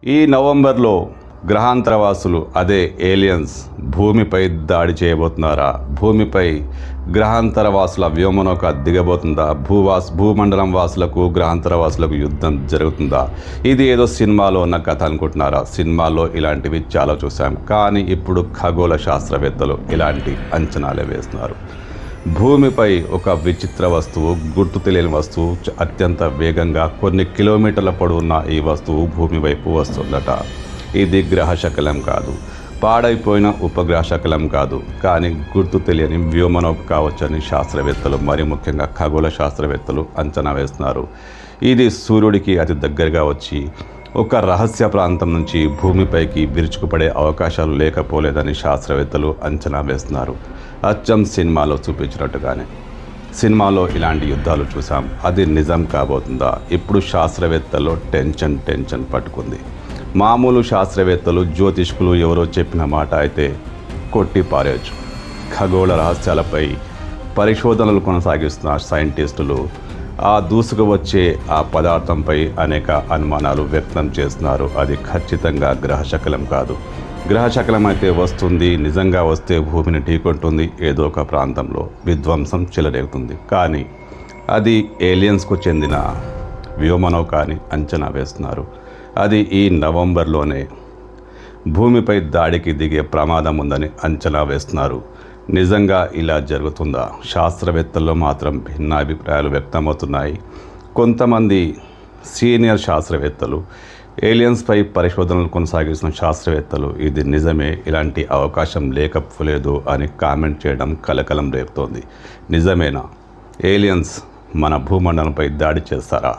ఈ నవంబర్లో గ్రహాంతరవాసులు అదే ఏలియన్స్ భూమిపై దాడి చేయబోతున్నారా? భూమిపై గ్రహాంతరవాసుల వ్యోమనౌక దిగబోతుందా? భూమండలం వాసులకు గ్రహాంతరవాసులకు యుద్ధం జరుగుతుందా? ఇది ఏదో సినిమాలో ఉన్న కథ అనుకుంటున్నారా? సినిమాలో ఇలాంటివి చాలా చూసాం, కానీ ఇప్పుడు ఖగోళ శాస్త్రవేత్తలు ఇలాంటి అంచనాలే వేస్తున్నారు. భూమిపై ఒక విచిత్ర వస్తువు, గుర్తు తెలియని వస్తువు అత్యంత వేగంగా కొన్ని కిలోమీటర్ల పొడవున్న ఈ వస్తువు భూమి వైపు వస్తుందట. ఇది గ్రహశకలం కాదు, పాడైపోయిన ఉపగ్రహ శకలం కాదు, కానీ గుర్తు తెలియని వ్యోమనౌక కావచ్చని శాస్త్రవేత్తలు, మరి ముఖ్యంగా ఖగోళ శాస్త్రవేత్తలు అంచనా వేస్తున్నారు. ఇది సూర్యుడికి అతి దగ్గరగా వచ్చి ఒక రహస్య ప్రాంతం నుంచి భూమిపైకి విరుచుకుపడే అవకాశాలు లేకపోలేదని శాస్త్రవేత్తలు అంచనా వేస్తున్నారు. అచ్చం సినిమాలో చూపించినట్టుగానే. సినిమాలో ఇలాంటి యుద్ధాలు చూసాం, అది నిజం కాబోతుందా? ఇప్పుడు శాస్త్రవేత్తల్లో టెన్షన్ పట్టుకుంది. మామూలు శాస్త్రవేత్తలు, జ్యోతిష్కులు ఎవరో చెప్పిన మాట అయితే కొట్టి పారేయచ్చు. ఖగోళ రహస్యాలపై పరిశోధనలు కొనసాగిస్తున్న సైంటిస్టులు ఆ దూసుకు వచ్చే ఆ పదార్థంపై అనేక అనుమానాలు వ్యక్తం చేస్తున్నారు. అది ఖచ్చితంగా గ్రహశకలం కాదు. గ్రహశకలం అయితే వస్తుంది, నిజంగా వస్తే భూమిని ఢీకొంటుంది, ఏదో ఒక ప్రాంతంలో విధ్వంసం చెలరేగుతుంది. కానీ అది ఏలియన్స్కు చెందిన వ్యోమనౌక అని అంచనా వేస్తున్నారు. అది ఈ నవంబర్లోనే భూమిపై దాడికి దిగే ప్రమాదం ఉందని అంచనా వేస్తున్నారు. నిజంగా ఇలా జరుగుతుందా? శాస్త్రవేత్తల్లో మాత్రం భిన్నాభిప్రాయాలు వ్యక్తమవుతున్నాయి. కొంతమంది సీనియర్ శాస్త్రవేత్తలు, ఏలియన్స్పై పరిశోధనలు కొనసాగిస్తున్న శాస్త్రవేత్తలు ఇది నిజమే, ఇలాంటి అవకాశం లేకపోలేదు అని కామెంట్ చేయడం కలకలం రేపుతోంది. నిజమేనా? ఏలియన్స్ మన భూమండలంపై దాడి చేస్తారా?